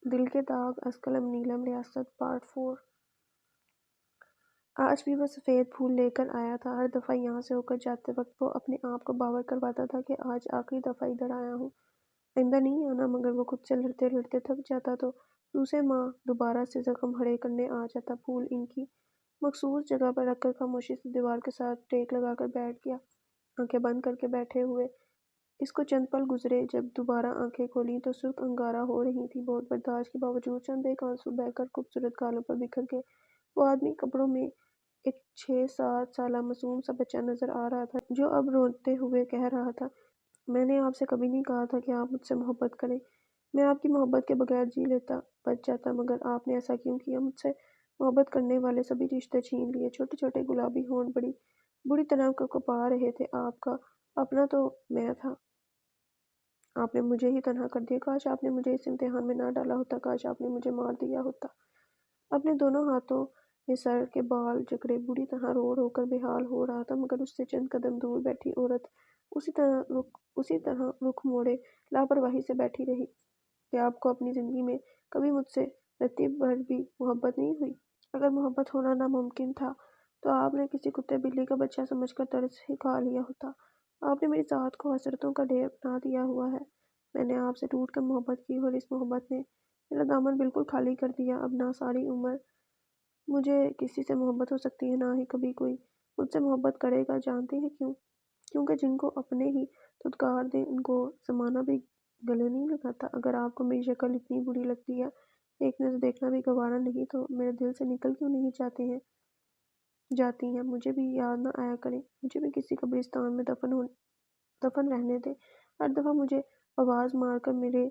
دل کے داغ اسکلم نیلم ریاست پارٹ 4۔ آج بھی وہ سفید پھول لے کر آیا تھا۔ ہر دفعہ یہاں سے ہو کر جاتے وقت وہ اپنے آپ کو باور کرواتا تھا کہ آج آخری دفعہ ادھر آیا ہوں، آئندہ نہیں آنا۔ مگر وہ خود سے لڑتے لڑتے تھک جاتا تو دوسرے ماہ دوبارہ سے زخم کھڑے کرنے آ جاتا۔ پھول ان کی مخصوص جگہ پر رکھ کر خاموشی سے دیوار کے ساتھ ٹیک لگا کر بیٹھ گیا، آنکھیں بند کر کے بیٹھے ہوئے۔ اس کو چند پل گزرے۔ جب دوبارہ آنکھیں کھولیں تو سرخ انگارہ ہو رہی تھی۔ بہت برداشت کے باوجود چند ایک آنسو بہہ کر خوبصورت گالوں پر بکھر گئے۔ وہ آدمی کپڑوں میں ایک 6-7 سالہ معصوم سا بچہ نظر آ رہا تھا جو اب روتے ہوئے کہہ رہا تھا، میں نے آپ سے کبھی نہیں کہا تھا کہ آپ مجھ سے محبت کریں۔ میں آپ کی محبت کے بغیر جی لیتا، بچ جاتا، مگر آپ نے ایسا کیوں کیا؟ مجھ سے محبت کرنے والے سبھی رشتے چھین لیے۔ چھوٹے چھوٹے گلابی ہونٹ بڑی بری طرح کپا رہے تھے۔ آپ کا اپنا تو میں تھا، آپ نے مجھے ہی تنہا کر دیا۔ کاش آپ نے مجھے اس امتحان میں نہ ڈالا ہوتا، کاش آپ نے مجھے مار دیا ہوتا۔ اپنے دونوں ہاتھوں میں سر کے بال جکڑے بری طرح رو رو کر بے حال ہو رہا تھا، مگر اس سے چند قدم دور بیٹھی عورت اسی طرح رخ موڑے لاپرواہی سے بیٹھی رہی۔ کیا آپ کو اپنی زندگی میں کبھی مجھ سے رتی بھر بھی محبت نہیں ہوئی؟ اگر محبت ہونا ناممکن تھا تو آپ نے کسی کتے بلی کا بچہ سمجھ کر ترس ہی کھا لیا ہوتا۔ آپ نے میری ذات کو حسرتوں کا ڈھیر بنا دیا ہوا ہے۔ میں نے آپ سے ٹوٹ کر محبت کی اور اس محبت نے میرا دامن بالکل خالی کر دیا۔ اب نہ ساری عمر مجھے کسی سے محبت ہو سکتی ہے، نہ ہی کبھی کوئی مجھ سے محبت کرے گا۔ جانتے ہیں کیوں؟ کیونکہ جن کو اپنے ہی دھتکار دیں ان کو زمانہ بھی گلے نہیں لگاتا۔ اگر آپ کو میری شکل اتنی بری لگتی ہے، ایک نظر دیکھنا بھی گوارا نہیں، تو میرے دل سے نکل کیوں نہیں جاتی ہیں؟ مجھے بھی یاد نہ آیا کریں، مجھے بھی کسی قبرستان میں دفن رہنے دیں۔ ہر دفعہ مجھے آواز مار کر میرے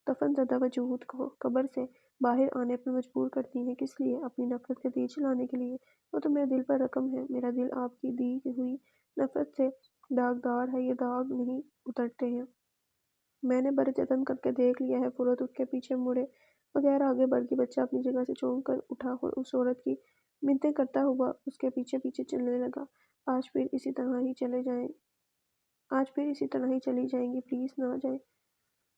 دفن زدہ وجود کو قبر سے باہر آنے پر مجبور کرتی ہیں۔ کس لیے؟ اپنی نفرت کے تیر چلانے کے لیے۔ وہ تو میرے دل پر رقم ہے۔ میرا دل آپ کی دی ہوئی نفرت سے داغدار ہے، یہ داغ نہیں اترتے ہیں۔ میں نے بڑے جتن کر کے دیکھ لیا ہے۔ فوراً اٹھ کے پیچھے مڑے بغیر آگے بڑھ گئی۔ بچہ اپنی جگہ سے چونک کر اٹھا اور اس عورت کی منتیں کرتا ہوا اس کے پیچھے پیچھے چلنے لگا۔ آج پھر اسی طرح ہی چلی جائیں گی؟ پلیز نہ جائیں،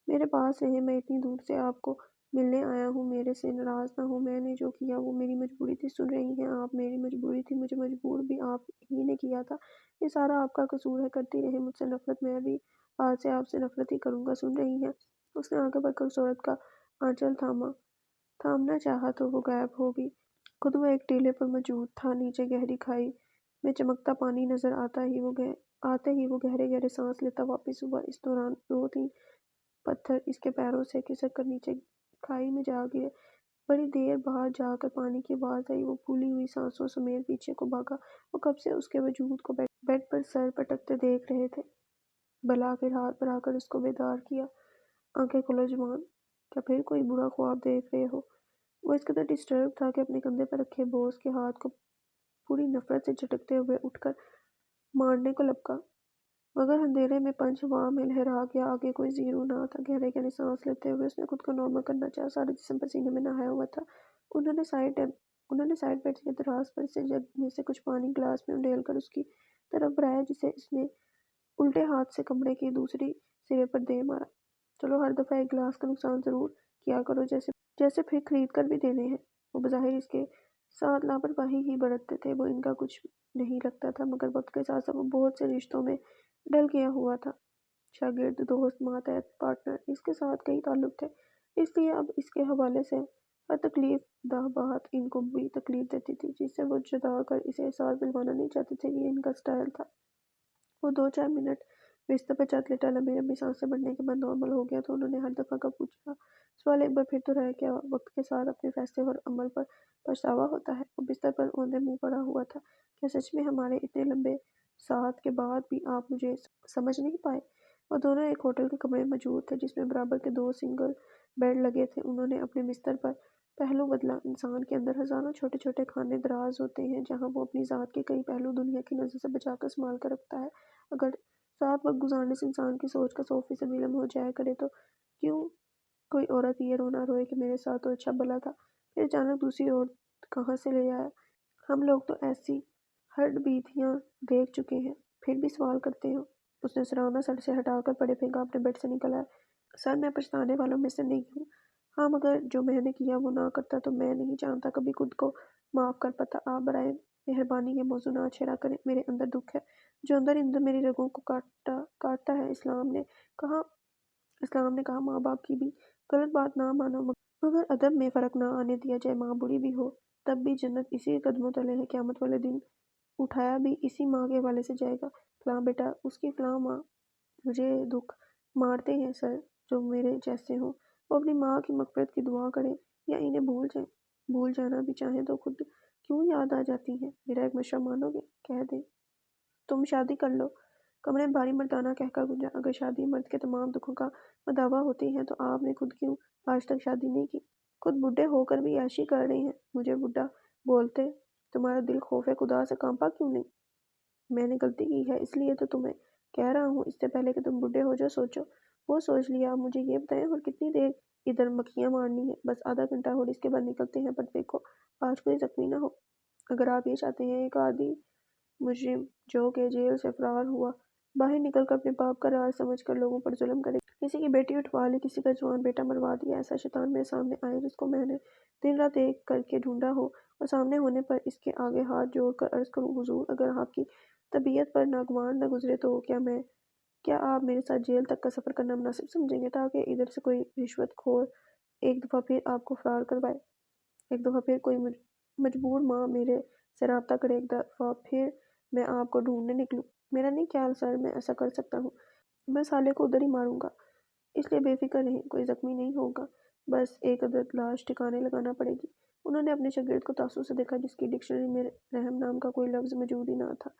میرے پاس رہیں۔ میں اتنی دور سے آپ کو ملنے آیا ہوں، میرے سے ناراض نہ ہوں۔ میں نے جو کیا وہ میری مجبوری تھی۔ سن رہی ہیں آپ؟ میری مجبوری تھی، مجھے مجبور بھی آپ ہی نے کیا تھا۔ یہ سارا آپ کا قصور ہے۔ کرتی رہیں مجھ سے نفرت، میں بھی آج سے آپ سے نفرت ہی کروں گا۔ سن رہی ہیں؟ اس نے آگے بڑھ کر اس عورت کا آنچل تھامنا چاہا تو وہ غائب ہو گئی۔ خود وہ ایک ٹیلے پر موجود تھا۔ نیچے گہری کھائی میں چمکتا پانی نظر آتے ہی وہ گہرے گہرے سانس لیتا واپس ہوا۔ اس دوران 2-3 پتھر اس کے پیروں سے کھسک کر نیچے کھائی میں جا گرے۔ بڑی دیر بعد جا کر پانی کی آواز آئی۔ وہ پھولی ہوئی سانسوں سمیت پیچھے کو بھاگا۔ وہ کب سے اس کے وجود کو بیڈ پر سر پٹکتے دیکھ رہے تھے۔ بالآخر ہاتھ بڑھا کر اس کو بیدار کیا۔ آنکھیں کھولو جوان، کیا پھر کوئی برا خواب دیکھ رہے ہو؟ وہ اس قدر ڈسٹرب تھا کہ اپنے کندھے پر رکھے بوس کے ہاتھ کو پوری نفرت سے جھٹکتے ہوئے اٹھ کر مارنے کو لپکا، مگر اندھیرے میں پنج ہوا میں لہرا گیا۔ آگے کوئی زیرو نہ تھا۔ گہرے گہرے سانس لیتے ہوئے اس نے خود کو نارمل کرنا چاہا۔ سارا جسم پسینے میں نہایا ہوا تھا۔ انہوں نے سائڈ بیڈ کے دراز پر سے جگ میں سے کچھ پانی گلاس میں انڈیل کر اس کی طرف بڑھایا، جسے اس نے الٹے ہاتھ سے کمرے کے دوسرے سرے پر دے مارا۔ چلو، ہر دفعہ ایک گلاس کا نقصان ضرور کیا کرو، جیسے پھر خرید کر بھی دینے ہیں۔ وہ بظاہر اس کے ساتھ لاپرواہی ہی برتتے تھے۔ وہ ان کا کچھ نہیں لگتا تھا، مگر وقت کے ساتھ ساتھ وہ بہت سے رشتوں میں ڈل گیا ہوا تھا۔ شاگرد، دوست، ماتحت، پارٹنر، اس کے ساتھ کئی تعلق تھے۔ اس لیے اب اس کے حوالے سے ہر تکلیف دہ بات ان کو بھی تکلیف دیتی تھی، جس سے وہ جدا کر اسے احساس دلوانا نہیں چاہتے تھے۔ یہ ان کا سٹائل تھا۔ وہ 2-4 منٹ بستر پر چت لیٹا، لمبی لمبی سانسیں بھرنے کے بعد نارمل ہو گیا تو انہوں نے ہر دفعہ کا پوچھا سوال ایک بار پھر دہرایا، کیا وقت کے ساتھ اپنے فیصلے اور عمل پر پچھتاوا ہوتا ہے؟ وہ بستر پر اوندے منہ پڑا ہوا تھا۔ کیا سچ میں ہمارے اتنے لمبے ساتھ کے بعد بھی آپ مجھے سمجھ نہیں پائے؟ وہ دونوں ایک ہوٹل کے کمرے میں موجود تھے جس میں برابر کے 2 سنگل بیڈ لگے تھے۔ انہوں نے اپنے بستر پر پہلو بدلا۔ انسان کے اندر ہزاروں چھوٹے چھوٹے خانے دراز ہوتے ہیں جہاں وہ اپنی ذات کے کئی پہلو دنیا کی نظر سے بچا کر سنبھال کر رکھتا ہے۔ اگر ساتھ وقت گزارنے سے انسان کی سوچ کا 100% علم ہو جایا کرے تو کیوں کوئی عورت یہ رونا روئے کہ میرے ساتھ تو اچھا بھلا تھا، پھر اچانک دوسری عورت کہاں سے لے آیا؟ ہم لوگ تو ایسی ہڈ بیتیاں دیکھ چکے ہیں، پھر بھی سوال کرتے ہو۔ اس نے سراہنا سر سے ہٹا کر پڑے پھینکا، اپنے بیڈ سے نکل آیا۔ سر، میں پچھتانے والوں میں سے نہیں ہوں۔ ہاں مگر جو میں نے کیا وہ نہ کرتا تو میں نہیں جانتا کبھی خود کو معاف کر پاتا۔ آپ برائے مہربانی یہ موضوع نہ چھیڑا کریں، میرے اندر دکھ ہے جو اندر اندر میری رگوں کو کاٹتا ہے۔ اسلام نے کہا ماں باپ کی بھی غلط بات نہ مانو، مگر ادب میں فرق نہ آنے دیا جائے، ماں بوڑھی بھی ہو تب بھی جنت اسی قدموں تلے ہے، قیامت والے دن اٹھایا بھی اسی ماں کے حوالے سے جائے گا۔ فلاں بیٹا، اس کی فلاں ماں، مجھے دکھ مارتے ہیں سر جو میرے جیسے ہوں، وہ اپنی ماں کی مغفرت کی دعا کریں یا انہیں بھول جائیں، بھول جانا بھی چاہیں تو خود کیوں یاد آ جاتی ہیں۔ میرا ایک مشورہ مانو گے؟ کہہ دیں تم شادی کر لو۔ کمرے میں بھاری مردانہ کہکا گونجا۔ اگر شادی مرد کے تمام دکھوں کا مداوا ہوتی ہے تو آپ نے خود کیوں آج تک شادی نہیں کی؟ خود بڈھے ہو کر بھی عیاشی کر رہے ہیں، مجھے بڈھا بولتے تمہارا دل خوف خدا سے کانپا کیوں نہیں؟ میں نے غلطی کی ہے اس لیے تو تمہیں کہہ رہا ہوں، اس سے پہلے کہ تم بڈھے ہو جو سوچو۔ وہ سوچ لیا۔ اب مجھے یہ بتائیں اور کتنی دیر ادھر مکھیاں مارنی ہے؟ بس آدھا گھنٹہ اور اس کے بعد نکلتے ہیں، پر دیکھو آج کوئی زخمی نہ ہو۔ اگر آپ یہ چاہتے ہیں ایک عادی مجرم جو کہ جیل سے فرار ہوا باہر نکل کر اپنے باپ کا راز سمجھ کر لوگوں پر ظلم کرے، کسی کی بیٹی اٹھوا لی، کسی کا جوان بیٹا مروا دیا، ایسا شیطان میرے سامنے آئے جس کو میں نے دن رات ایک کر کے ڈھونڈا ہو، اور سامنے ہونے پر اس کے آگے ہاتھ جوڑ کر عرض کروں حضور اگر آپ کی طبیعت پر ناگوار نہ گزرے تو کیا آپ میرے ساتھ جیل تک کا سفر کرنا مناسب سمجھیں گے، تاکہ ادھر سے کوئی رشوت خور ایک دفعہ پھر آپ کو فرار کروائے، ایک دفعہ پھر کوئی مجبور ماں میرے سے رابطہ کرے، ایک دفعہ پھر میں آپ کو ڈھونڈنے نکلوں؟ میرا نہیں خیال سر میں ایسا کر سکتا ہوں، میں سالے کو ادھر ہی ماروں گا، اس لیے بے فکر رہیں، کوئی زخمی نہیں ہوگا، بس ایک عدد لاش ٹھکانے لگانا پڑے گی۔ انہوں نے اپنے شاگرد کو تعصب سے دیکھا جس کی ڈکشنری میں رحم نام کا کوئی لفظ موجود ہی نہ تھا۔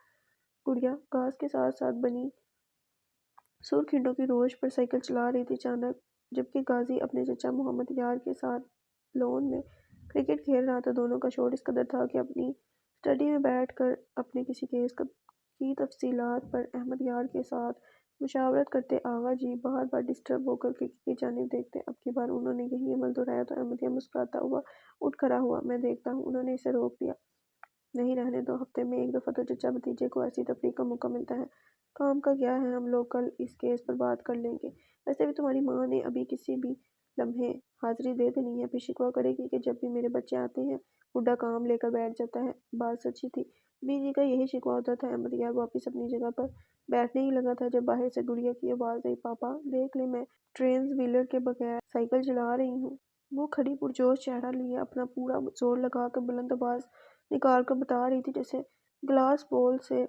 گڑیا گھاس کے ساتھ ساتھ بنی سرخ اینٹوں کی روش پر سائیکل چلا رہی تھی۔ اچانک جبکہ غازی اپنے چچا محمد یار کے ساتھ لون میں کرکٹ کھیل رہا تھا، دونوں کا شور اس قدر تھا کہ اپنی اسٹڈی میں بیٹھ کر اپنے کسی کیس کی تفصیلات پر احمد یار کے ساتھ مشاورت کرتے آغا جی بار بار ڈسٹرب ہو کر کھڑکی کی جانب دیکھتے۔ اب کی بار انہوں نے یہی عمل دہرایا تو احمد یار مسکراتا ہوا اٹھ کھڑا ہوا۔ میں دیکھتا ہوں، انہوں نے اسے روک دیا۔ نہیں رہنے دو، ہفتے میں ایک دفعہ تو چچا بھتیجے کو ایسی تفریح کا موقع ملتا ہے، کام کا کیا ہے، ہم لوگ کل اس کیس پر بات کر لیں گے۔ ویسے بھی تمہاری ماں نے ابھی کسی بھی لمحے حاضری دے دینی ہے، پھر شکوہ کرے گی کہ جب بھی میرے بچے آتے ہیں بڈھا کام لے کر بیٹھ جاتا ہے۔ بات سچی تھی، بی جی کا یہی شکوہ ہوتا تھا۔ احمد یار واپس اپنی جگہ پر بیٹھنے ہی لگا تھا جب باہر سے گڑیا کی آواز آئی، پاپا دیکھ لیں میں ٹرینز ویلر کے بغیر سائیکل چلا رہی ہوں۔ وہ کھڑی پرجوش چہرہ لیے اپنا پورا زور لگا کر بلند آواز نکال کر بتا رہی تھی جیسے گلاس بول سے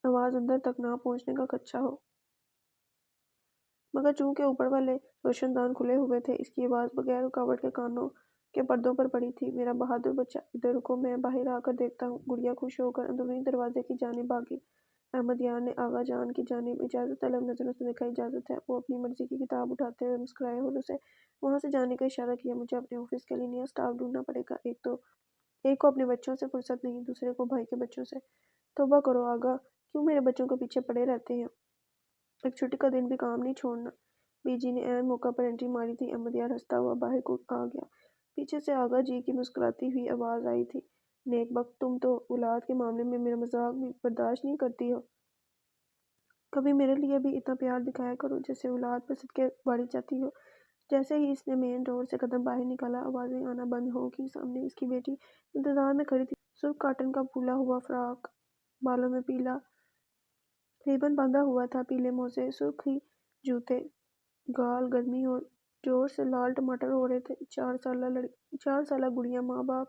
آواز اندر تک نہ پہنچنے کا خدشہ ہو، مگر چونکہ اوپر والے روشن دان کھلے ہوئے تھے اس کی آواز بغیر رکاوٹ کے کانوں کے پردوں پر پڑی تھی۔ میرا بہادر بچہ ادھر رکو، میں باہر آ کر دیکھتا ہوں۔ گڑیا خوش ہو کر اندرونی دروازے کی جانب بھاگی۔ احمد یار نے آغا جان کی جانب اجازت طلب نظروں سے دیکھا۔ اجازت ہے؟ وہ اپنی مرضی کی کتاب اٹھاتے ہوئے مسکرائے اور اسے وہاں سے جانے کا اشارہ کیا۔ مجھے اپنے آفس کے لیے نیا سٹاف ڈھونڈنا پڑے گا، ایک کو اپنے بچوں سے فرصت نہیں، دوسرے کو بھائی کے بچوں سے۔ توبہ کرو آغا، کیوں میرے بچوں کے پیچھے پڑے رہتے ہیں؟ ایک چھٹی کا دن بھی کام نہیں چھوڑنا۔ بی جی نے عین موقع پر انٹری ماری تھی۔ احمد یار ہنستا ہوا باہر کو آ گیا۔ پیچھے سے آغا جی کی مسکراتی ہوئی آواز آئی تھی، نیک بخت تم تو اولاد کے معاملے میں میرا مذاق بھی برداشت نہیں کرتی ہو، کبھی میرے لیے بھی اتنا پیار دکھایا کرو جیسے اولاد پر صدقے باڑھی جاتی ہو۔ جیسے ہی اس نے مین ڈور سے قدم باہر نکالا آوازیں آنا بند ہو گئی۔ سامنے اس کی بیٹی انتظار میں کھڑی تھی، سرخ کاٹن کا پھولا ہوا فراق، بالوں میں پیلا ریبن باندھا ہوا تھا، پیلے موزے، سرخ ہی جوتے، گال گرمی اور جوش سے لال ٹماٹر ہو رہے تھے۔ 4 سالہ گڑیا ماں باپ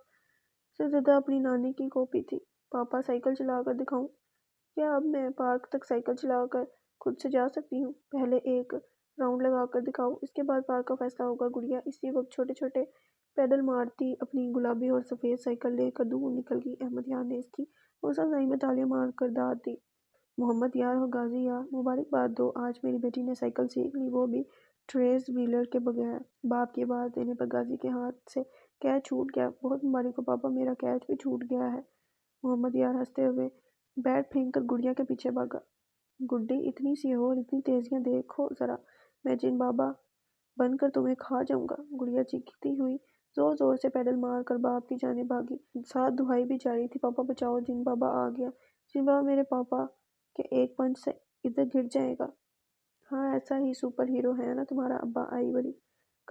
سے زیادہ اپنی نانی کی کاپی تھی۔ پاپا سائیکل چلا کر دکھاؤں؟ کیا اب میں پارک تک سائیکل چلا کر خود سے جا سکتی ہوں؟ پہلے ایک راؤنڈ لگا کر دکھاؤ، اس کے بعد پارک کا فیصلہ ہوگا۔ گڑیا اسی وقت چھوٹے چھوٹے پیڈل مارتی اپنی گلابی اور سفید سائیکل لے کر دور نکل گئی۔ احمد یار نے اس کی حوصلہ افزائی میں تالیاں مار کر داد دی۔ محمد یار اور غازی یار، مبارکباد دو، آج میری بیٹی نے سائیکل سیکھ لی، وہ بھی ٹریز ویلر کے بغیر۔ باپ کی آواز دینے پر غازی کے ہاتھ سے کیچ چھوٹ گیا۔ بہت مبارک ہو پاپا، میرا کیچ بھی چھوٹ گیا ہے۔ محمد یار ہنستے ہوئے بیٹ پھینک کر گڑیا کے پیچھے بھاگا۔ گڈی اتنی سی ہو اور اتنی تیزیاں دیکھو ذرا، میں جن بابا بن کر تمہیں کھا جاؤں گا۔ گڑیا چیختی ہوئی زور زور سے پیڈل مار کر باپ کی جانب بھاگی، ساتھ دہائی بھی جاری تھی، پاپا بچاؤ، جن بابا آ گیا، جن بابا میرے پاپا کے ایک پنچ سے ادھر گر جائے گا۔ ہاں ایسا ہی سپر ہیرو ہے نا تمہارا ابا، آئی بڑی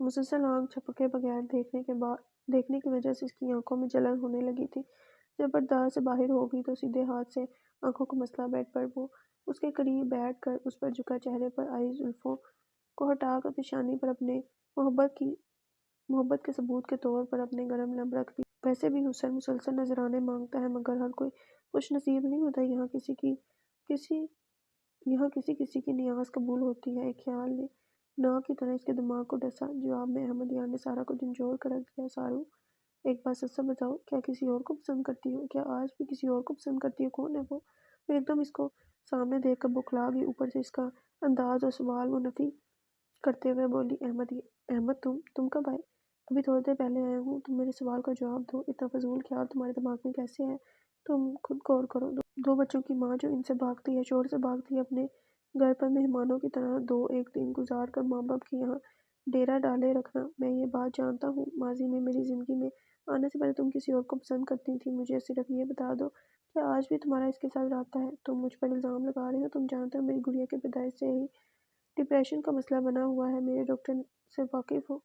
مسلسل آنکھ جھپکے بغیر دیکھنے کی وجہ سے اس کی آنکھوں میں جلن ہونے لگی تھی۔ جب برداشت سے باہر ہو گئی تو سیدھے ہاتھ سے آنکھوں کو مسئلہ بیڈ پر وہ اس کے قریب بیٹھ کر اس پر جھکا چہرے پر آئی زلفوں کو ہٹا کر پیشانی پر اپنے محبت کے ثبوت کے طور پر اپنے گرم لب رکھ دی۔ ویسے بھی حسن مسلسل نذرانے مانگتا ہے، مگر ہر کوئی خوش نصیب نہیں ہوتا۔ یہاں کسی کی نیاز قبول ہوتی ہے۔ ایک خیال نے ناک کی طرح اس کے دماغ کو ڈسا۔ جواب میں احمد یار نے سارا کو جھنجھوڑ کر رکھ دیا۔ سارو، ایک بات سچ سچ بتاؤ، کیا کسی اور کو پسند کرتی ہو؟ کیا آج بھی کسی اور کو پسند کرتی ہو؟ کون ہے وہ؟ ایک دم اس کو سامنے دیکھ کر بکھلا گئی۔ اوپر سے اس کا انداز اور سوال وہ نفی کرتے ہوئے بولی، احمد تم کب آئے؟ ابھی تھوڑی دیر پہلے آیا ہوں۔ تم میرے سوال کا جواب دو۔ اتنا فضول خیال تمہارے دماغ میں کیسے ہے؟ تم خود غور کرو۔ دو بچوں کی ماں جو ان سے بھاگتی ہے، شوہر سے بھاگتی ہے، اپنے گھر پر مہمانوں کی طرح ایک دن گزار کر ماں باپ کی یہاں ڈیرا ڈالے رکھنا۔ میں یہ بات جانتا ہوں، ماضی میں میری زندگی میں آنے سے پہلے تم کسی اور کو پسند کرتی تھی۔ مجھے صرف یہ بتا دو، کیا آج بھی تمہارا اس کے ساتھ رابطہ ہے؟ تم مجھ پر الزام لگا رہے ہو۔ تم جانتے ہو میری گڑیا کی پیدائش سے ہی ڈپریشن کا مسئلہ بنا ہوا ہے۔ میرے ڈاکٹر سے واقف ہو،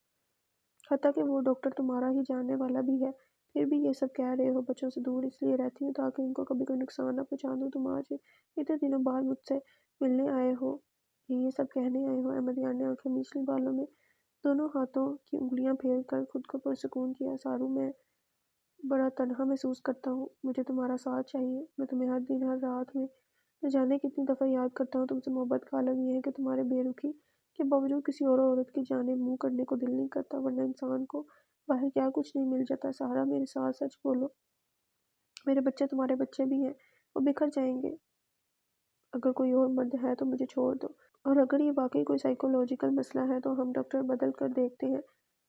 حتیٰ کہ وہ ڈاکٹر تمہارا ہی جاننے والا بھی ہے۔ پھر بھی یہ سب کہہ رہے ہو۔ بچوں سے دور اس لیے رہتی ہوں تاکہ ان کو کبھی کوئی نقصان نہ پہنچا دوں۔ تم آج اتنے دنوں بعد مجھ سے ملنے آئے ہو، یہ سب کہنے آئے ہو؟ احمد یار نے آنکھیں میچ لی، بالوں میں دونوں ہاتھوں کی انگلیاں پھیر کر خود کو پرسکون کیا۔ سارو، میں بڑا تنہا محسوس کرتا ہوں۔ مجھے تمہارا ساتھ چاہیے۔ میں تمہیں ہر دن ہر رات میں نہ جانے کتنی دفعہ یاد کرتا ہوں۔ تم سے محبت کا عالم یہ ہے کہ تمہارے بے رخی کے باوجود کسی اور عورت کی جانب منہ کرنے کو دل نہیں کرتا، ورنہ انسان کو باہر کیا کچھ نہیں مل جاتا۔ سارا، میرے ساتھ سچ بولو۔ میرے بچے تمہارے بچے بھی ہیں، وہ بکھر جائیں گے۔ اگر کوئی اور مرد ہے تو مجھے چھوڑ دو، اور اگر یہ واقعی کوئی سائیکولوجیکل مسئلہ ہے تو ہم ڈاکٹر بدل کر دیکھتے ہیں۔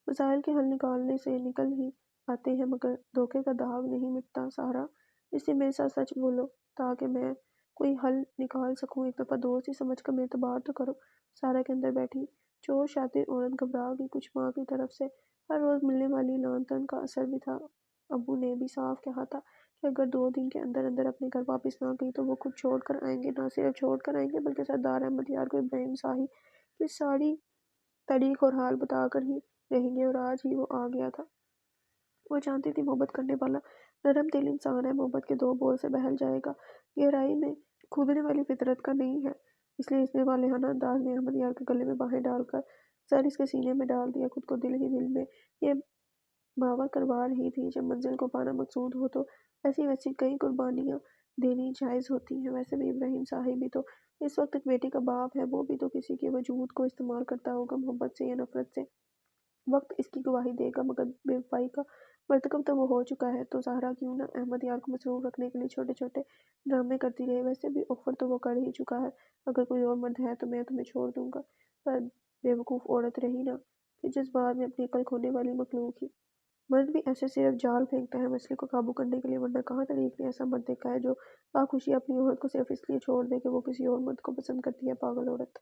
مسائل کے حل نکالنے سے نکل ہی آتے ہیں، مگر دھوکے کا داغ نہیں مٹتا۔ سارا، اس لیے میرے ساتھ سچ بولو تاکہ میں کوئی حل نکال سکوں۔ ایک دفعہ دوست ہی سمجھ کر میرے اعتبار تو کرو۔ سارا کے اندر بیٹھی چور شاطر عورت گھبرا گئی۔ کچھ ماں کی طرف سے ہر روز ملنے والی لعان طعن کا اثر بھی تھا۔ ابو نے بھی صاف کہا تھا کہ اگر 2 دن کے اندر اندر اپنے گھر واپس نہ گئی تو وہ خود چھوڑ کر آئیں گے۔ نہ صرف چھوڑ کر آئیں گے بلکہ سردار احمد یار کو ابراہیم شاہی کی ساری تاریخ اور حال بتا کر ہی رہیں گے، اور آج ہی وہ آ گیا تھا۔ وہ جانتی تھی محبت کرنے والا نرم دل انسان ہے، محبت کے 2 بول سے بہل جائے گا، گہرائی میں کودنے والی فطرت کا نہیں ہے۔ اس لیے اس نے والہانہ انداز میں احمد یار کے گلے میں باہیں ڈال کر سر اس کے سینے میں ڈال دیا۔ خود کو دل ہی دل میں یہ باور کروا رہی تھی، جب منزل کو پانا مقصود ہو تو ایسی ویسی کئی قربانیاں دینی جائز ہوتی ہیں۔ ویسے بھی ابراہیم صاحب بھی تو اس وقت ایک بیٹی کا باپ ہے، وہ بھی تو کسی کے وجود کو استعمال کرتا ہوگا، محبت سے یا نفرت سے۔ وقت اس کی گواہی دے گا، مگر بے وفائی کا مرتکب تو وہ ہو چکا ہے، تو زہرا کیوں نہ احمد یار کو مسرور رکھنے کے لیے چھوٹے چھوٹے ڈرامے کرتی رہے۔ ویسے بھی آفر تو وہ کر ہی چکا ہے، اگر کوئی اور مرد ہے تو میں تمہیں چھوڑ دوں گا۔ پر بیوقوف عورت رہی نا، کہ جذبات میں اپنی عقل کھونے والی مخلوق ہی۔ مرد بھی ایسے صرف جال پھینکتا ہے مچھلی کو قابو کرنے کے لیے، ورنہ کہاں تاریخ نے ایسا مرد دیکھا ہے جو باخوشی اپنی عورت کو صرف اس لیے چھوڑ دے کہ وہ کسی اور مرد کو پسند کرتی ہے۔ پاگل عورت۔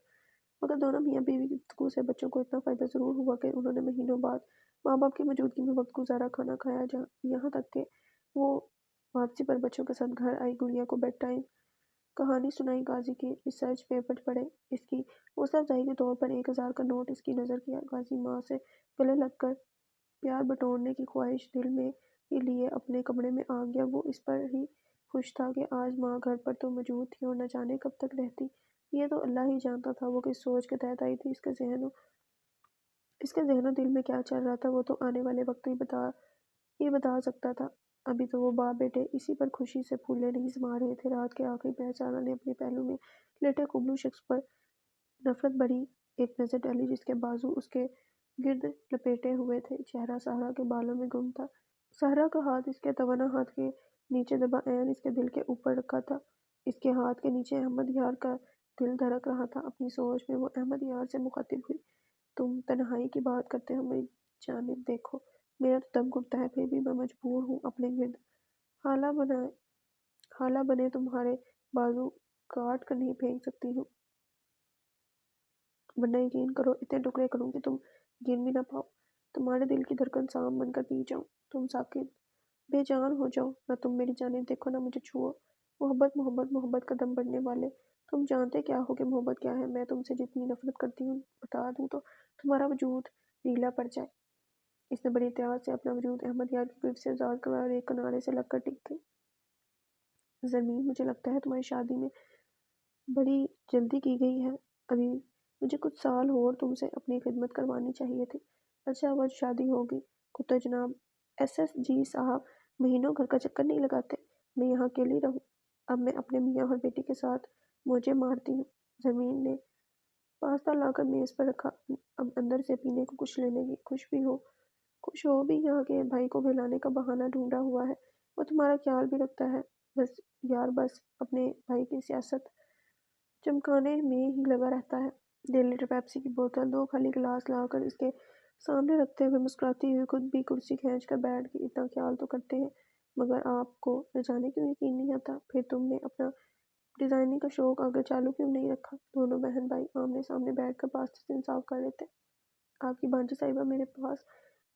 مگر دونوں میاں بیوی کی گفتگو سے بچوں کو اتنا فائدہ ضرور ہوا کہ انہوں نے مہینوں بعد ماں باپ کی موجودگی میں وقت گزارا، کھانا کھایا، یہاں تک کہ وہ واپسی پر بچوں کے ساتھ گھر آئی، گڑیا کو بیڈ ٹائم کہانی سنائی، غازی کے ریسرچ پیپر پڑھے، اس کی حوصلہ افزائی کے طور پر 1000 کا نوٹ اس کی نظر کیا۔ غازی ماں سے گلے لگ کر پیار بٹورنے کی خواہش دل میں ہی لیے اپنے کمرے میں آ گیا۔ وہ اس پر ہی خوش تھا کہ آج ماں گھر پر تو موجود تھی، اور نہ جانے کب تک رہتی، یہ تو اللہ ہی جانتا تھا۔ وہ کس سوچ کے تحت آئی تھی، اس کے ذہن و دل میں کیا چل رہا تھا، وہ تو آنے والے وقت ہی بتا سکتا تھا۔ ابھی تو وہ باپ بیٹے اسی پر خوشی سے پھولے نہیں سما رہے تھے۔ رات کے آخری پہر سارا نے اپنے پہلو میں لیٹے قبلو شخص پر نفرت بھری ایک نظر ڈالی، جس کے بازو اس کے گرد لپیٹے ہوئے تھے۔ چہرہ سارا کے بالوں میں گم تھا، سارا کا ہاتھ اس کے توانا ہاتھ کے نیچے دبا عین اس کے دل کے اوپر رکھا تھا۔ اس کے ہاتھ کے نیچے احمد یار کا دل دھڑک رہا تھا۔ اپنی سوچ میں وہ احمد یار سے مخاطب ہوئی، تم تنہائی کی بات کرتے ہو، میری جانب دیکھو، میرا تو دم گھٹتا ہے، پھر بھی میں مجبور ہوں اپنے گرد حالہ بنے تمہارے بازو کاٹ کر نہیں پھینک سکتی ہوں، ورنہ یقین کرو اتنے ٹکڑے کروں کہ تم گن بھی نہ پاؤ۔ تمہارے دل کی دھڑکن سام بن کر پی جاؤں، تم ساکن بے جان ہو جاؤ، نہ تم میری جانب دیکھو نہ مجھے چھوؤ۔ محبت محبت محبت کا دم بڑھنے والے، تم جانتے کیا ہو کہ محبت کیا ہے؟ میں تم سے جتنی نفرت کرتی ہوں بتا دوں تو تمہارا وجود ڈھیلا پڑ جائے۔ اس نے بڑی احتیاط سے اپنا وجود احمد یار کی گرفت سے آزاد کروایا اور ایک کنارے سے لگ کر ٹک گئی۔ زمین، مجھے لگتا ہے تمہاری شادی میں بڑی جلدی کی گئی ہے، ابھی مجھے کچھ سال اور تم سے اپنی خدمت کروانی چاہیے تھی۔ اچھا ہوا شادی ہوگی۔ کتا جناب ایس ایس جی صاحب مہینوں گھر کا چکر نہیں لگاتے، میں یہاں اکیلی رہوں، اب میں اپنے میاں اور بیٹی کے ساتھ موجیں مارتی ہوں۔ زمین نے پاستا لا کر میز پر رکھا، اب اندر سے پینے کو کچھ لینے کی خوش ہو بھی یہاں کے بھائی کو بہلانے کا بہانہ ڈھونڈا ہوا ہے، وہ تمہارا خیال بھی رکھتا ہے، بس یار بس اپنے بھائی کی سیاست چمکانے میں ہی لگا رہتا ہے۔ 1.5 لیٹر پیپسی کی بوتل 2 خالی گلاس لا کر اس کے سامنے رکھتے ہوئے مسکراتی ہوئی خود بھی کرسی کھینچ کر بیٹھ گئی۔ اتنا خیال تو کرتے ہیں، مگر آپ کو نہ جانے کیوں یقین نہیں آتا، پھر تم نے اپنا ڈیزائننگ کا شوق آگے چالو کیوں نہیں رکھا؟ دونوں بہن بھائی آمنے سامنے بیٹھ کر پاستے سے انصاف کر لیتے۔ آپ کی بانجی صاحبہ میرے پاس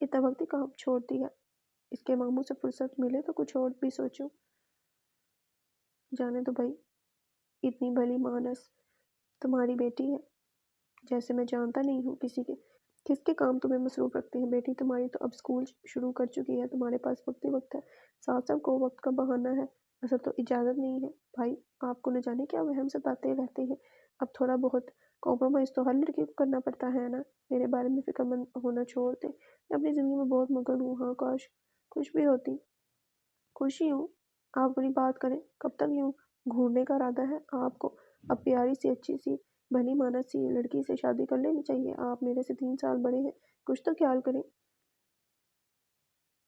اتنا وقت ہی کام چھوڑتی ہے، اس کے ماموں سے فرصت ملے تو کچھ اور بھی سوچوں۔ جانے دو بھائی، اتنی بھلی مانس تمہاری بیٹی ہے، جیسے میں جانتا نہیں ہوں کس کے کام تمہیں مصروف رکھتے ہیں۔ بیٹی تمہاری تو اب اسکول شروع کر چکی ہے، تمہارے پاس وقت ہی وقت ہے، ساتھ سب کو وقت کا بہانہ ہے، اصل تو اجازت نہیں ہے۔ بھائی آپ کو نہ جانے کیا وہم ستاتے رہتے ہیں، اب تھوڑا بہت کمپرومائز تو ہر لڑکی کو کرنا پڑتا ہے نا۔ میرے بارے میں فکر مند ہونا چھوڑ دیں، میں اپنی زندگی میں بہت مگن ہوں۔ ہاں کاش خوش بھی ہوتی۔ خوش ہی ہوں، آپ بڑی بات کریں، کب تک یوں گھورنے کا ارادہ ہے آپ کو؟ اب پیاری سی اچھی سی بھلی مانس سی لڑکی سے شادی کر لینی چاہیے، آپ میرے سے 3 سال بڑے ہیں، کچھ تو خیال کریں۔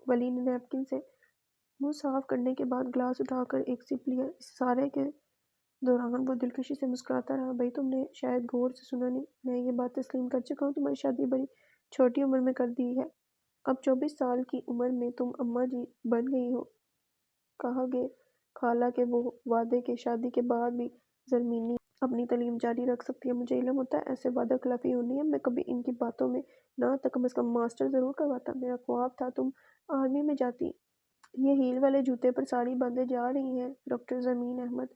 ولی نے نیپکن سے منہ صاف کرنے کے بعد گلاس اٹھا کر ایک سپ لیا۔ اس سارے کے دوران وہ دلکشی سے مسکراتا رہا۔ بھائی تم نے شاید غور سے سنا نہیں، میں یہ بات تسلیم کر چکا ہوں، تمہاری شادی بڑی چھوٹی عمر میں کر دی ہے، اب 24 سال کی عمر میں تم اماں جی بن گئی ہو۔ کہا گے خالہ کے وہ وعدے کہ شادی کے بعد بھی زرمینی اپنی تعلیم جاری رکھ سکتی ہے، مجھے علم ہوتا ہے ایسے وعدہ خلافی ہونی ہے، میں کبھی ان کی باتوں میں نہ آتا، کم از کم ماسٹر ضرور کرواتا، میرا خواب تھا تم آرمی میں جاتی۔ یہ ہیل والے جوتے پر ساڑی باندھے جا رہی ہیں ڈاکٹر زرمین احمد۔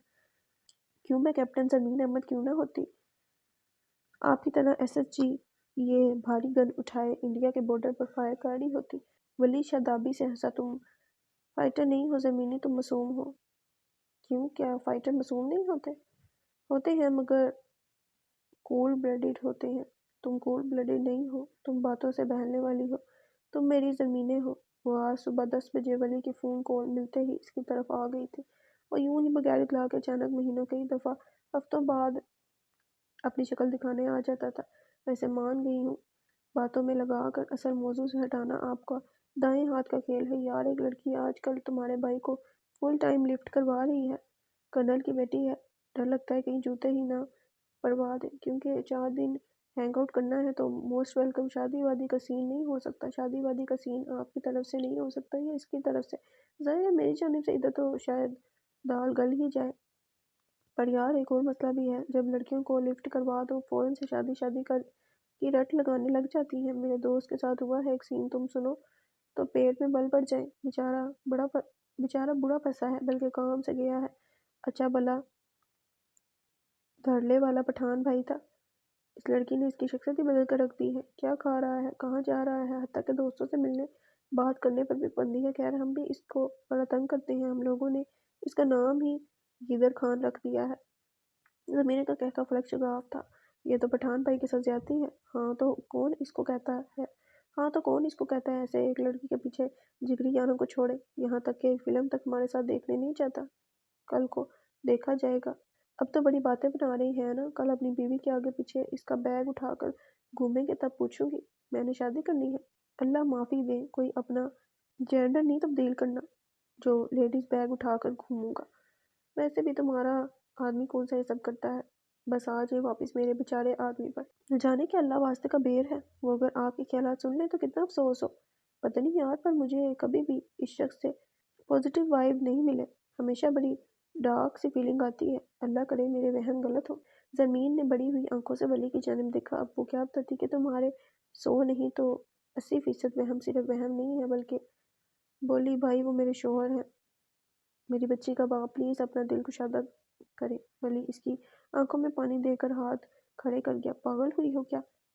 کیوں میں کیپٹن زرمین احمد کیوں نہ ہوتی؟ آپ کی طرح ایس ایس جی یہ بھاری گن اٹھائے انڈیا کے بارڈر پر فائر کر رہی ہوتی۔ ولی شادابی سے ہنسا۔ تم فائٹر نہیں ہو زرمینی، تم معصوم ہو۔ کیوں، کیا فائٹر معصوم نہیں ہوتے؟ ہوتے ہیں مگر کول بلڈڈ ہوتے ہیں، تم کول بلڈڈ نہیں ہو، تم باتوں سے بہلنے والی ہو، تم میری زمینیں ہو۔ وہ آج صبح 10 بجے ولی کی فون کال ملتے ہی اس کی طرف آ گئی تھی۔ وہ یوں ہی بغیر اطلاع کے اچانک مہینوں کئی دفعہ ہفتوں بعد اپنی شکل دکھانے آ جاتا تھا۔ ویسے مان گئی ہوں، باتوں میں لگا کر اصل موضوع سے ہٹانا آپ کا دائیں ہاتھ کا کھیل ہے۔ یار ایک لڑکی آج کل تمہارے بھائی کو فل ٹائم لفٹ کروا رہی ہے، کرنل کی بیٹی ہے، ڈر لگتا ہے کہیں جوتے ہی نہ پڑوا دے، کیونکہ 4 دن ہینگ آؤٹ کرنا ہے تو موسٹ ویلکم۔ شادی وادی کا سین نہیں ہو سکتا، شادی وادی کا سین آپ کی طرف سے نہیں ہو سکتا، یہ اس کی طرف سے، ظاہر ہے میری جانب سے ادھر تو شاید دال گل ہی جائے۔ پر یار ایک اور مسئلہ بھی ہے، جب لڑکیوں کو لفٹ کروا دو فوراً سے شادی کی رٹ لگانے لگ جاتی ہیں۔ میرے دوست کے ساتھ ہوا ہے ایک سین، تم سنو تو پیٹ میں بل پڑ جائے، بیچارہ بڑا پھنسا ہے، بلکہ کام سے گیا ہے، اچھا بھلا دھڑلے والا پٹھان بھائی تھا، اس لڑکی نے اس کی شخصیت ہی بدل کر رکھ دی ہے، کیا کھا رہا ہے، کہاں جا رہا ہے، حتیٰ کہ دوستوں سے ملنے بات کرنے پر بھی پابندی ہے۔ خیر ہم بھی اس کو بڑا تنگ کرتے ہیں، ہم لوگوں نے اس کا نام ہی گیدر خان رکھ دیا ہے۔ زمین کا کہکا فلک شگاف تھا۔ یہ تو پٹھان بھائی کے ساتھ زیادتی ہے۔ ہاں تو کون اس کو کہتا ہے ایسے ایک لڑکی کے پیچھے جگری یاروں کو چھوڑے، یہاں تک کہ ایک فلم تک ہمارے ساتھ دیکھنے نہیں چاہتا۔ کل کو دیکھا جائے گا، اب تو بڑی باتیں بنا رہی ہے نا، کل اپنی بیوی کے آگے پیچھے اس کا بیگ اٹھا کر گھومیں گے، تب پوچھوں گی میں نے شادی کرنی ہے؟ اللہ معافی دے، کوئی اپنا جینڈر نہیں تبدیل کرنا جو لیڈیز بیگ اٹھا کر گھوموں گا۔ ویسے بھی تمہارا آدمی کون سا یہ سب کرتا ہے، بس آ جائے واپس میرے بیچارے آدمی پر، نہ جانے کہ اللہ واسطے کا بیر ہے، وہ اگر آپ کے خیالات سن لیں تو کتنا افسوس ہو۔ پتہ نہیں یار، پر مجھے کبھی بھی اس شخص سے پازیٹیو وائب نہیں ملے، ہمیشہ بڑی ڈارک سی فیلنگ آتی ہے، اللہ کرے میرے وہم غلط ہو۔ زمین نے بڑی ہوئی آنکھوں سے ولی کی جانب دیکھا۔ اب وہ کیا بتاتی کہ تمہارے 100 نہیں تو 80% وہم صرف وہم نہیں ہے بلکہ، بولی بھائی وہ میرے شوہر ہیں، میری بچی کا باپ، پلیز اپنا دل کشادہ کرے۔ ولی اس کی آنکھوں میں پانی دے کر ہاتھ کھڑے کر گیا۔ پاگل ہوئی ہو کیا؟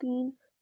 3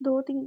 2-3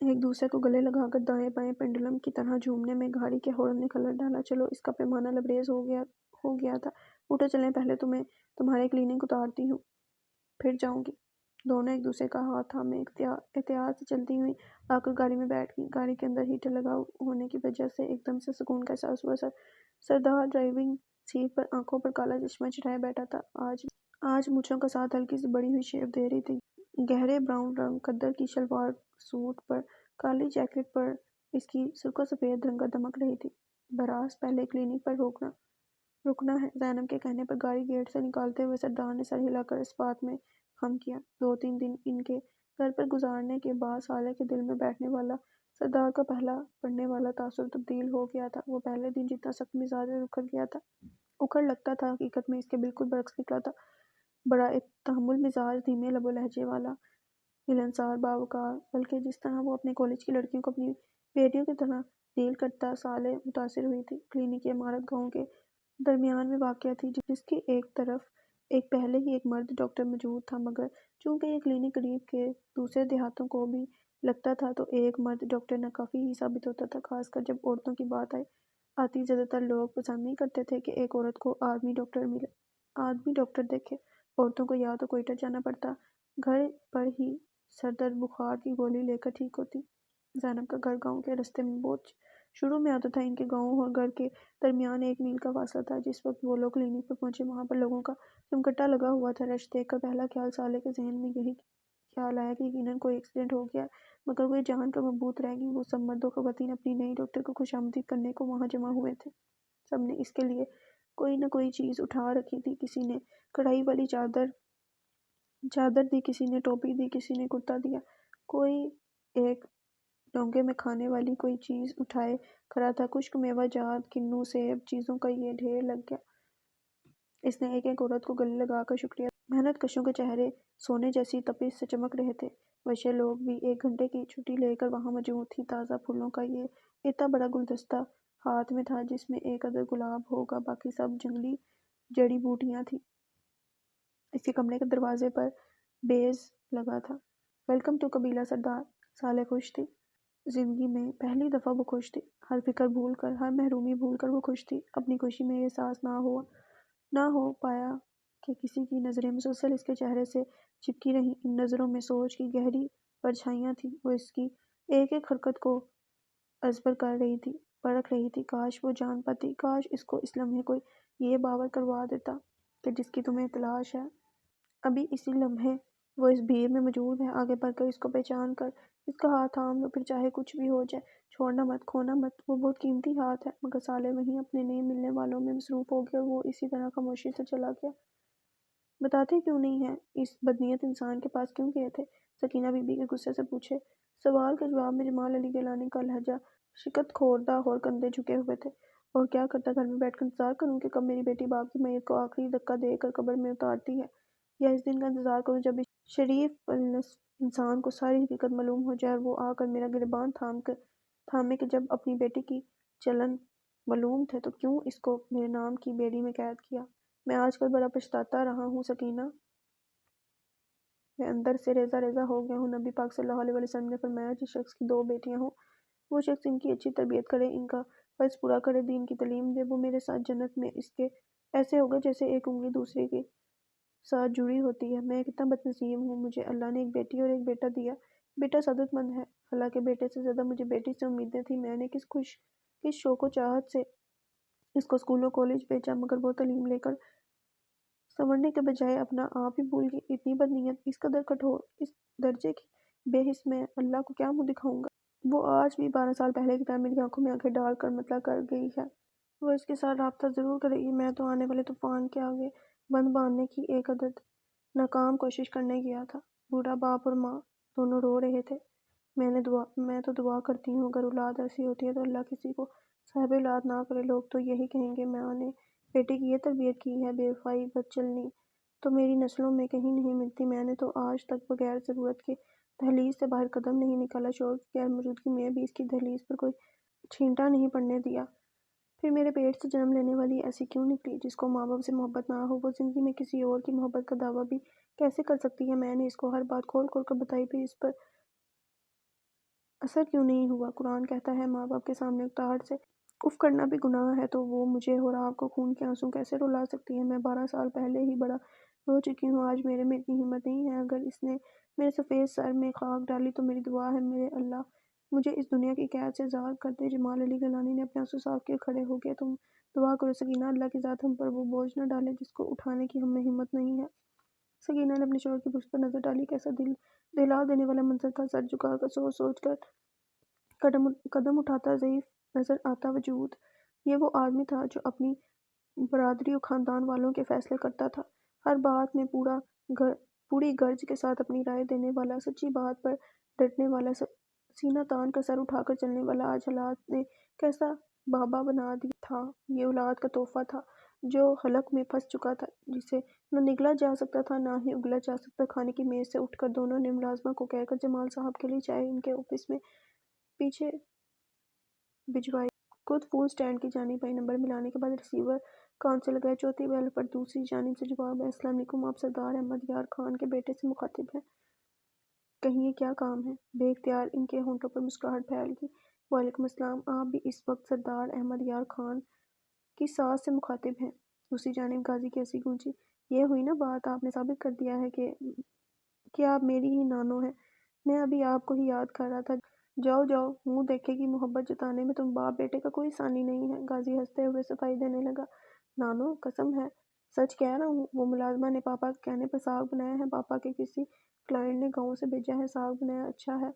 ایک دوسرے کو گلے لگا کر دائیں بائیں پینڈولم کی طرح جھومنے میں گاڑی کے ہارن نے کلر ڈالا۔ چلو اس کا پیمانہ لبریز ہو گیا تھا۔ اٹھو چلیں، پہلے تمہارے کلینک اتارتی ہوں، پھر جاؤں گی۔ دونوں ایک دوسرے کا ہاتھ تھامے احتیاط سے چلتی ہوئی آ کر گاڑی میں بیٹھ گئی۔ گاڑی کے اندر ہیٹر لگا ہونے کی وجہ سے ایک دم سے سکون کا احساس ہوا۔ سردار ڈرائیونگ سیٹ پر آنکھوں پر کالا چشمہ چڑھائے بیٹھا تھا۔ آج مونچھوں کا ساتھ ہلکی سی بڑی ہوئی شیو دے رہی تھی۔ گہرے براؤن رنگ قدر کی شلوار سوٹ پر کالی جیکٹ پر اس کی سرخ و سفید رنگت دمک رہی تھی۔ براس پہلے کلینک پر رکنا ہے، زینب کے کہنے پر گاڑی گیٹ سے نکالتے ہوئے سردار نے سر ہلا کر اس بات میں خم کیا۔ 2-3 دن ان کے گھر پر گزارنے کے بعد سالے کے دل میں بیٹھنے والا سردار کا پہلا پڑنے والا تاثر تبدیل ہو گیا تھا۔ وہ پہلے دن جتنا سخت مزاج اور اکھڑ لگتا تھا، حقیقت میں اس کے بالکل برعکس نکلا تھا۔ بڑا ایک تحمل مزاج، دھیمے لب و لہجے والا، ملنسار، باوقار، بلکہ جس طرح وہ اپنے کالج کی لڑکیوں کو اپنی بیٹیوں کی طرح ڈیل کرتا، سالے متاثر ہوئی تھی۔ کلینک کی عمارت گاؤں کے درمیان میں واقع تھی، جس کی ایک طرف پہلے ہی ایک مرد ڈاکٹر موجود تھا، مگر چونکہ یہ کلینک قریب کے دوسرے دیہاتوں کو بھی لگتا تھا تو ایک مرد ڈاکٹر ناکافی ہی ثابت ہوتا تھا، خاص کر جب عورتوں کی بات آتی۔ زیادہ تر لوگ پسند نہیں کرتے تھے کہ ایک عورت کو آدمی ڈاکٹر دیکھے۔ عورتوں کو یا تو کوئٹہ جانا پڑتا، گھر پر ہی سر درد بخار کی گولی لے کر ٹھیک ہوتی۔ زینب کا گھر گاؤں کے رستے میں بہت شروع میں آتا تھا۔ ان کے گاؤں اور گھر کے درمیان 1 میل کا فاصلہ تھا۔ جس وقت وہ لوگ کلینک پر پہنچے، وہاں پر لوگوں کا جمگٹا لگا ہوا تھا۔ رش دیکھ کر پہلا خیال سالے کے ذہن میں یہی خیال آیا کہ یقیناً کوئی ایکسیڈنٹ ہو گیا ہے، مگر وہ یہ جان کر مبہوت رہ گئی۔ وہ سب مرد و خواتین اپنی نئی ڈاکٹر کو خوش آمدید کرنے کو وہاں جمع ہوئے تھے۔ سب نے اس کے لیے کوئی نہ کوئی چیز اٹھا رکھی تھی۔ کسی نے کڑھائی والی چادر دی، کسی نے ٹوپی دی، کسی نے کرتا دیا، کوئی ایک ڈونگے میں کھانے والی کوئی چیز اٹھائے کھڑا تھا۔ خشک میوہ جات، کنو، سیب، چیزوں کا یہ ڈھیر لگ گیا۔ اس نے ایک ایک عورت کو گلے لگا کر شکریہ۔ محنت کشوں کے چہرے سونے جیسی تپش سے چمک رہے تھے۔ ویسے لوگ بھی 1 گھنٹے کی چھٹی لے کر وہاں موجود تھی۔ تازہ پھولوں کا یہ اتنا بڑا گلدستہ ہاتھ میں تھا، جس میں ایک عدد گلاب ہوگا، باقی سب جنگلی جڑی بوٹیاں تھیں۔ اس کے کمرے کے دروازے پر بیز لگا تھا، ویلکم ٹو قبیلہ سردار۔ سالے خوش تھی۔ زندگی میں پہلی دفعہ وہ خوش تھی۔ ہر فکر بھول کر، ہر محرومی بھول کر وہ خوش تھی۔ اپنی خوشی میں یہ احساس نہ ہو پایا کہ کسی کی نظریں مسلسل اس کے چہرے سے چپکی رہیں۔ ان نظروں میں سوچ کی گہری پرچھائیاں تھیں۔ وہ اس کی ایک ایک حرکت کو ازبر کر رہی تھی، پرکھ رہی تھی۔ کاش وہ جان پاتی، کاش اس کو اس لمحے کوئی یہ باور کروا دیتا کہ جس کی تمہیں تلاش ہے، ابھی اسی لمحے وہ اس بھیڑ میں موجود ہے۔ آگے بڑھ کر اس کو پہچان کر اس کا ہاتھ تھام لو، پھر چاہے کچھ بھی ہو جائے، چھوڑنا مت، کھونا مت۔ وہ بہت قیمتی ہاتھ ہے۔ مگر سالے وہیں اپنے نئے ملنے والوں میں مصروف ہو گیا اور وہ اسی طرح خاموشی سے چلا گیا۔ بتاتے کیوں نہیں ہیں؟ اس بدنیت انسان کے پاس کیوں گئے تھے؟ سکینہ بی بی کے غصے سے پوچھے سوال کے جواب میں جمال علی گیلانی کا لہجہ شکست خوردہ اور کندھے جھکے ہوئے تھے۔ اور کیا کرتا؟ گھر میں بیٹھ کر انتظار کروں کہ کب میری بیٹی باپ کی میت کو آخری دھکا دے کر قبر میں اتارتی ہے، یا اس دن کا انتظار کروں جب اس شریف انسان کو ساری حقیقت معلوم ہو جائے اور وہ آ کر میرا گریباں تھامے کہ جب اپنی بیٹی کی چلن معلوم تھے تو کیوں اس کو میرے نام کی بیڑی میں قید کیا؟ میں آج کل بڑا پچھتاتا رہا ہوں سکینہ، میں اندر سے ریزہ ریزہ ہو گیا ہوں۔ نبی پاک صلی اللہ علیہ وسلم نے فرمایا جس شخص کی 2 بیٹیاں ہوں، وہ شخص ان کی اچھی تربیت کرے، ان کا فرض پورا کرے، دین کی تعلیم دے، وہ میرے ساتھ جنت میں اس کے ایسے ہوگا جیسے ایک انگلی دوسرے کے ساتھ جڑی ہوتی ہے۔ میں کتنا بد نصیب ہوں، مجھے اللہ نے ایک بیٹی اور ایک بیٹا دیا۔ بیٹا سعادت مند ہے، حالانکہ بیٹے سے زیادہ مجھے بیٹی سے امیدیں تھیں۔ میں نے کس شوق و چاہت سے اس کو اسکول و کالج بھیجا، مگر وہ تعلیم لے کر سنورنے کے بجائے اپنا آپ ہی بھول گئی۔ اتنی بدنیت، اس قدر کٹھور، اس درجے کی بے حس میں اللہ کو کیا منہ دکھاؤں گا؟ وہ آج بھی 12 سال پہلے کی طرح میری آنکھوں میں آنکھیں ڈال کر مطلع کر گئی ہے۔ وہ اس کے ساتھ رابطہ ضرور کرے گی۔ میں تو آنے والے طوفان کے آگے بند باندھنے کی ایک عدد ناکام کوشش کرنے گیا تھا۔ بوڑھا باپ اور ماں دونوں رو رہے تھے۔ میں تو دعا کرتی ہوں اگر اولاد ایسی ہوتی ہے تو اللہ کسی کو صاحب اولاد نہ کرے۔ لوگ تو یہی کہیں گے ماں نے بیٹے کی یہ تربیت کی ہے، بے وفائی، بد چلنی تو میری نسلوں میں کہیں نہیں ملتی۔ میں نے تو آج تک بغیر ضرورت کے دہلیز سے باہر قدم نہیں نکالا، شوہر کی غیر موجودگی میں بھی اس کی دہلیز پر کوئی چھینٹا نہیں پڑنے دیا۔ پھر میرے پیٹ سے جنم لینے والی ایسی کیوں نکلی جس کو ماں باپ سے محبت نہ ہو؟ وہ زندگی میں کسی اور کی محبت کا دعویٰ بھی کیسے کر سکتی ہے؟ میں نے اس کو ہر بات کھول کھول کر بتائی، پھر اس پر اثر کیوں نہیں ہوا؟ قرآن کہتا ہے ماں باپ کے سامنے اکتاہٹ سے اف کرنا بھی گناہ ہے، تو وہ مجھے اور آپ کو خون کے آنسو کیسے رلا سکتی ہے؟ میں 12 سال پہلے ہی بڑا ہو چکی ہوں، آج میرے میں اتنی ہمت نہیں ہے۔ اگر اس نے میرے سفید سر میں خاک ڈالی تو میری دعا ہے میرے اللہ مجھے اس دنیا کی قید سے آزاد کر دے۔ جمال علی گیلانی نے اپنے آنسو صاف کیے کھڑے ہو گئے۔ تم دعا کرو سکینہ، اللہ کی ذات ہم پر وہ بوجھ نہ ڈالے جس کو اٹھانے کی ہم میں ہمت نہیں ہے۔ سکینہ نے اپنے شوہر کی بکس پر نظر ڈالی، کیسا دل دہلا دینے والا منظر تھا۔ سر جھکا کر سوچ سوچ کر قدم اٹھاتا ضعیف نظر آتا وجود یہ وہ آدمی تھا جو اپنی برادری اور خاندان والوں کے فیصلے کرتا تھا، ہر بات میں پوری گرج کے ساتھ اپنی رائے دینے والا، سچی بات پر ڈٹنے والا، سینہ تان کر سر اٹھا کر چلنے والا۔ آج حالات نے کیسا بابا بنا دیا تھا۔ یہ اولاد کا تحفہ تھا جو حلق میں پھنس چکا تھا، جسے نہ نگلا جا سکتا تھا نہ ہی اگلا جا سکتا۔ کھانے کی میز سے اٹھ کر دونوں نے ملازمہ کو کہہ کر جمال صاحب کے لیے چائے ان کے آفس میں پیچھے بھجوائی۔ خود فون سٹینڈ کی جانب آئی۔ نمبر ملانے کے بعد ریسیور کان سے لگایا۔ چوتھی بیل پر دوسری جانب سے جواب آیا، السلام علیکم، آپ سردار احمد یار خان کے بیٹے سے مخاطب ہیں؟ کہیے کیا کام ہے؟ بے اختیار ان کے ہونٹوں پر مسکراہٹ پھیل گئی۔ وعلیکم السلام، آپ بھی اس وقت سردار احمد یار خان کی ساس سے مخاطب ہیں؟ دوسری جانب غازی کی ہنسی گونجی۔ یہ ہوئی نا بات، آپ نے ثابت کر دیا ہے کہ آپ میری ہی نانو ہیں۔ میں ابھی آپ کو ہی یاد کر رہا تھا۔ جاؤ جاؤ، منہ دیکھے گی، محبت جتانے میں تم باپ بیٹے کا کوئی ثانی نہیں ہے۔ غازی ہنستے ہوئے صفائی دینے لگا۔ نانو قسم ہے، سچ کہہ رہا ہوں، وہ ملازمہ نے پاپا کے کہنے پر ساگ بنایا ہے، پاپا کے کسی کلائنٹ نے گاؤں سے بھیجا ہے، ساگ بنایا اچھا ہے،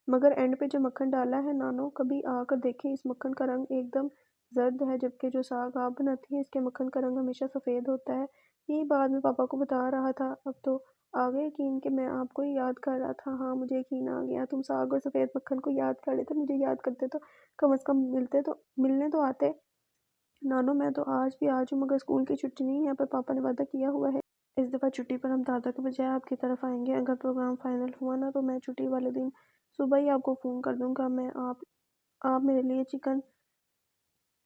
مگر اینڈ پہ جو مکھن ڈالا ہے نانو، کبھی آ کر دیکھیں، اس مکھن کا رنگ ایک دم زرد ہے، جبکہ جو ساگ آپ بناتی ہیں اس کے مکھن کا رنگ ہمیشہ سفید ہوتا ہے۔ یہی بات میں پاپا کو بتا رہا تھا۔ اب تو آ گیا یقین کہ میں آپ کو ہی یاد کر رہا تھا۔ ہاں مجھے یقین آ گیا، تم ساگ اور سفید مکھن کو یاد کر لیتے، مجھے یاد کرتے تو کم از کم ملنے تو آتے۔ نانو میں تو آج بھی آ جاؤں، مگر اسکول کی چھٹی نہیں ہے، پر پاپا نے وعدہ کیا ہوا ہے اس دفعہ چھٹی پر ہم دادا کے بجائے آپ کی طرف آئیں گے۔ اگر پروگرام فائنل ہوا نا تو میں چھٹی والے دن صبح ہی آپ کو فون کر دوں گا۔ آپ میرے لیے چکن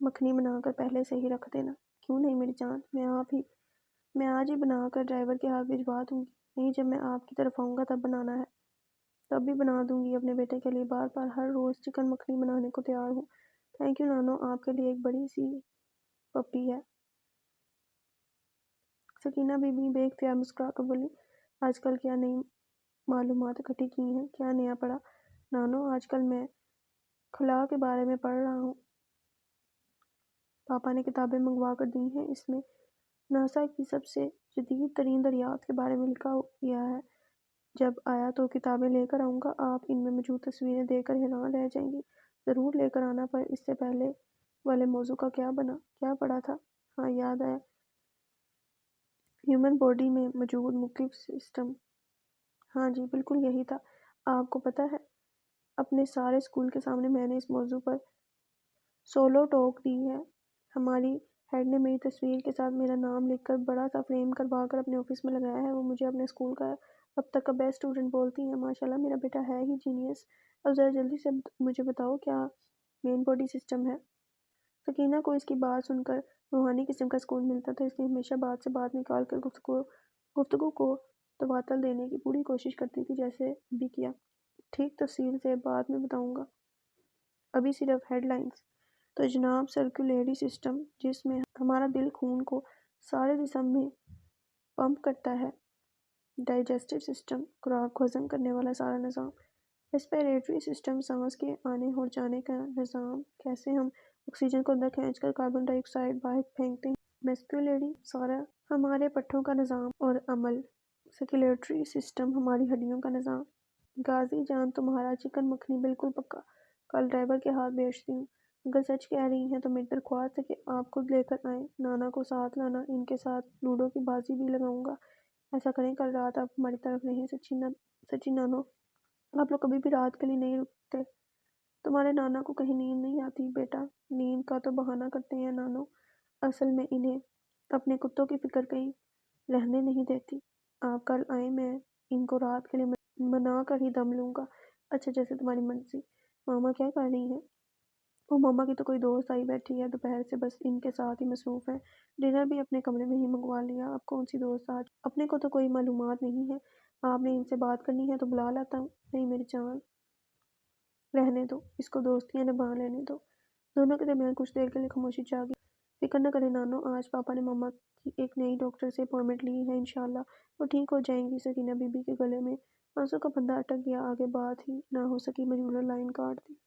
مکھنی بنا کر پہلے سے ہی رکھ دینا۔ کیوں نہیں میری جان، میں آج ہی بنا کر ڈرائیور کے ہاتھ بھجوا دوں گی۔ نہیں، جب میں آپ کی طرف آؤں گا تب بنانا ہے، تب بھی بنا دوں گی اپنے بیٹے کے لیے۔ بار بار ہر روز چکن مکھنی بنانے کو تیار ہوں۔ تھینک یو نانو، آپ کے لیے ایک بڑی سی پپی ہے۔ سکینہ بی بی بے اختیار مسکرا کر بولی، آج کل کیا نئی معلومات اکٹھی کی ہیں؟ کیا نیا پڑھا؟ نانو آج کل میں خلا کے بارے میں پڑھ رہا ہوں، پاپا نے کتابیں منگوا کر دی ہیں، اس میں ناسا کی سب سے جدید ترین دریافت کے بارے میں لکھا گیا ہے۔ جب آیا تو کتابیں لے کر آؤں گا، آپ ان میں موجود تصویریں دیکھ کر حیران رہ جائیں گی۔ ضرور لے کر آنا، پر اس سے پہلے والے موضوع کا کیا بنا؟ کیا پڑھا تھا؟ ہاں یاد آیا، ہیومن باڈی میں موجود مختلف سسٹم۔ ہاں جی بالکل یہی تھا۔ آپ کو پتہ ہے اپنے سارے اسکول کے سامنے میں نے اس موضوع پر سولو ٹاک دی ہے۔ ہماری ہیڈ نے میری تصویر کے ساتھ میرا نام لکھ کر بڑا سا فریم کروا کر اپنے آفس میں لگایا ہے۔ وہ مجھے اپنے اسکول کا اب تک کا بیسٹ اسٹوڈنٹ بولتی ہیں۔ ماشاءاللہ میرا بیٹا ہے ہی جینیس۔ اب ذرا جلدی سے مجھے بتاؤ کیا مین باڈی سسٹم ہے؟ سکینہ کو اس کی بات سن کر روحانی قسم کا سکون ملتا تھا، اس لیے ہمیشہ بات سے بات نکال کر گفتگو کو تبادل دینے کی پوری کوشش کرتی تھی، جیسے بھی کیا۔ ٹھیک، تفصیل سے بعد میں بتاؤں گا، ابھی صرف ہیڈ لائنز۔ تو جناب سرکولیٹری سسٹم، جس میں ہمارا دل خون کو سارے جسم میں پمپ کرتا ہے۔ ڈائجسٹو سسٹم، خوراک کو ہضم کرنے والا سارا نظام۔ ریسپیریٹری سسٹم، سانس کے آنے اور جانے کا نظام، کیسے ہم آکسیجن کو اندر کھینچ کر کاربن ڈائی آکسائیڈ باہر پھینکتے ہیں۔ مسکولیٹری، سارا ہمارے پٹھوں کا نظام اور عمل۔ سرکولیٹری سسٹم، ہماری ہڈیوں کا نظام۔ غازی جان تمہارا چکن مکھنی بالکل پکا، کل ڈرائیور کے ہاتھ بھیجتی ہوں۔ اگر سچ کہہ رہی ہیں تو میری درخواست ہے کہ آپ خود لے کر آئیں، نانا کو ساتھ لانا، ان کے ساتھ لوڈو کی بازی بھی لگاؤں گا۔ ایسا کریں، کل رات آپ ہماری طرف رہیں۔ سچی نانو، آپ لوگ کبھی بھی رات کے لیے نہیں رکتے، تمہارے نانا کو کہیں نیند نہیں آتی؟ بیٹا نیند کا تو بہانہ کرتے ہیں نانو، اصل میں انہیں اپنے کتوں کی فکر کہیں رہنے نہیں دیتی۔ آپ کل آئیں، میں ان کو رات کے لیے منا کر ہی دم لوں گا۔ اچھا جیسے تمہاری مرضی۔ ماما کیا کر رہی ہیں؟ وہ ماما کی تو کوئی دوست آئی بیٹھی ہے، دوپہر سے بس ان کے ساتھ ہی مصروف ہے، ڈنر بھی اپنے کمرے میں ہی منگوا لیا۔ اب کون سی دوست آج؟ اپنے کو تو کوئی معلومات نہیں ہے، آپ نے ان سے بات کرنی ہے تو بلا لاتا ہوں۔ نہیں میری جان، رہنے دو، اس کو دوستیاں نبھا لینے دو۔ دونوں کے درمیان کچھ دیر کے لیے خاموشی چھا گئی۔ فکر نہ کریں نانو، آج پاپا نے مما کی ایک نئی ڈاکٹر سے اپائنٹمنٹ لی ہے، انشاءاللہ وہ ٹھیک ہو جائیں گی۔ سکینہ بی بی کے گلے میں آنسوں کا بندھا اٹک گیا، آگے بات ہی نہ ہو سکی، مجبوراً لائن کاٹ دی۔